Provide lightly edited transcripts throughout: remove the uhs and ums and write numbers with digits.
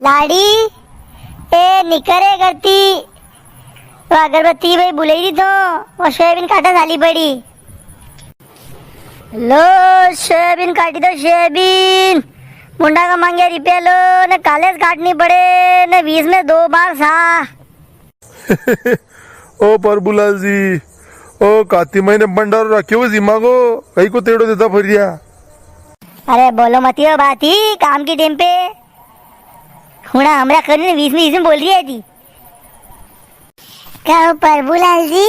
लाडी ए निकरे करती तो अगरबत्ती भाई बुलेरी तो वो सोयाबीन काटा झाली पड़ी लो सोयाबीन काटी तो सोयाबीन मुंडा का मांगे रिपे लो ने कालेज काटनी पड़े ने 20 में 2 बार सा ओ परबुलाल जी ओ काती महीने भंडारो रखे हो जिमा को कहीं को तेड़ो देता फरिया। अरे बोलो मती हो बात ही काम की टेम पे हुणा हमरा करने 20 में 20 में बोल रही है थी कहो परबुलाल जी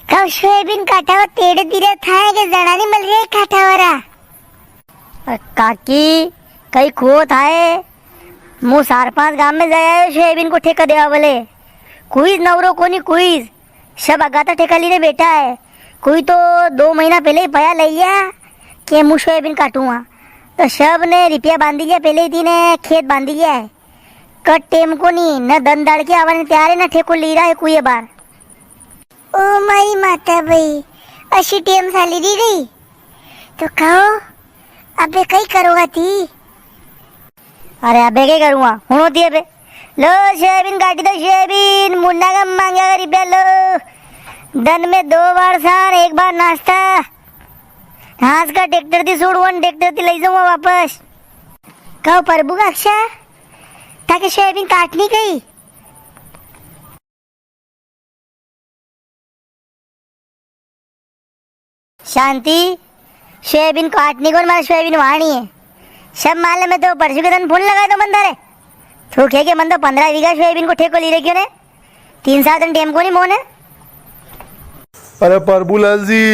कहो सोयाबीन काटावर तेड़े तीरे थाए के जड़ा नहीं मिल रही काटावरा काकी कई खो थाए मु 4-5 गांव में जाया सोयाबीन को ठेका देवा बोले कुछ नवरो कोनी कुछ सब अगाता ठेका लीने बेटा है कोई तो 2 महीना पहले ही पया लिया कि मु सोयाबीन काटूंगा तो सब ने रिपिया बांधी गया पहले ही ने खेत बांधी गया है कट टेम को नहीं न दन दाड़ के आवाने तैयार है न ठेको ली रहा है कोई बार ओ माई माता भाई अशी टेम साली दी गई तो कहो अबे कई करोगा थी अरे अबे क्या करूँगा हूँ होती है लो सोयाबीन काटी दो सोयाबीन मुन्ना का मांगा रिपिया लो दिन में 2 बार सार 1 बार नाश्ता घास का ट्रैक्टर थी सोडवन ट्रैक्टर थी ले जाऊंगा वापस कहो प्रभु का अक्षा ताकि सोयाबीन काटनी गई शांति सोयाबीन काटनी को मारे सोयाबीन वाणी है सब मालूम है तो परसों के दिन फोन लगाए तो मंदा रे तो क्या के मंदा 15 बीघा सोयाबीन को ठेको ली रे क्यों ने 3-7 दिन टेम को नहीं मोने अरे परबुलाल जी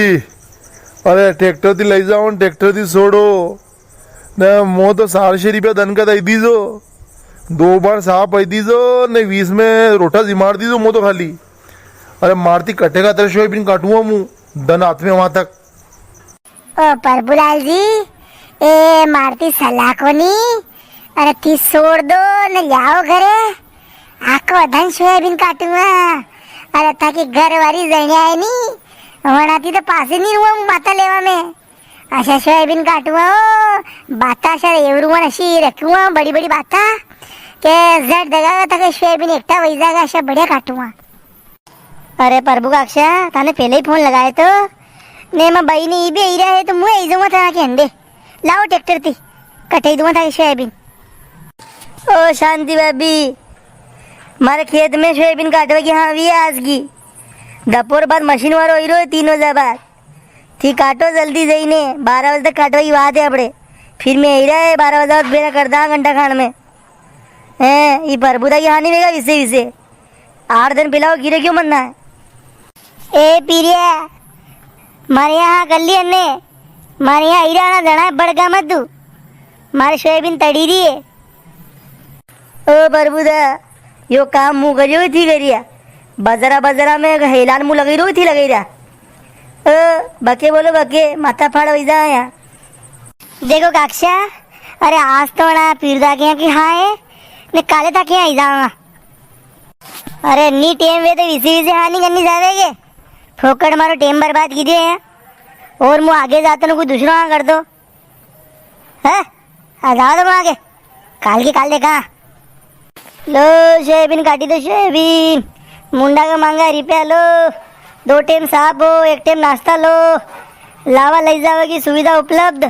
अरे ट्रैक्टर थी ले जाओ ट्रैक्टर थी छोड़ो ने मो तो 400 रुपया धन का दई दीजो 2 बार साफ आई दीजो ने 20 में रोटा जिमार दीजो मो तो खाली अरे मारती कटेगा तेरे सोयाबीन काटूंगा मुँह धन हाथ में वहां तक ओ परबुलाल जी ए मारती सलाह को नहीं अरे ती छोड़ दो न लाओ घरे आको धन सोयाबीन काटूंगा अरे ताकि घर वाली जने आए नहीं वनाती तो पासे नहीं हुआ माता लेवा में अशा सोयाबीन काटूंगा ओ बाता अशा एवरुवन अशी रखूंगा बड़ी बड़ी बाता के जट दगा ताकि सोयाबीन एकटा वही जाएगा अशा बढ़िया काटूंगा अरे प्रभु का अक्षा थाने पहले ही फोन लगाए तो ने मैं बई ने भी आई रहा है तो मुझे आई जाऊंगा था के अंडे लाओ ट्रैक्टर थी कटाई दूंगा था सोयाबीन ओ शांति भाभी मारे खेत में सोयाबीन काटवा की हाँ भी आज की दोपहर बाद मशीन वालो ही रो 3 बजे बाद थी काटो जल्दी जई ने 12 बजे तक काटवा की बात है अपने फिर मैं आई रहा है 12 बजे बाद बेरा कर दा घंटा खान में हैं ये प्रभुदा की हानि होगा विसे विसे 8 दिन पिलाओ गिरे क्यों मरना है ए पीरिया मारे यहाँ कर ली अन्ने मारे यहाँ ईरा ना जना बड़का मत तू मारे सोयाबीन तड़ी रही है ओ प्रभुदा यो काम मुँह करियो थी करिया बजरा बजरा में हेलान मुँह लगी रो थी लगी रहा बके बोलो बके माथा फाड़ वही जा यहाँ देखो काक्षा अरे आज तो ना पीरदा के यहाँ की हाँ है ने काले तक यहाँ आई जाऊंगा अरे नी टेम वे तो विसी विसी हानि करनी जावेगे फोकट मारो टेम बर्बाद कीजिए यहाँ और मुँह आगे जाते ना कोई दूसरा वहाँ कर दो है आ जाओ तुम आगे काल की काल देखा लो सोयाबीन काटी दो सोयाबीन मुंडा का मांगा रिपया लो 2 टाइम साफ हो 1 टाइम नाश्ता लो लावा ले जाओ की सुविधा उपलब्ध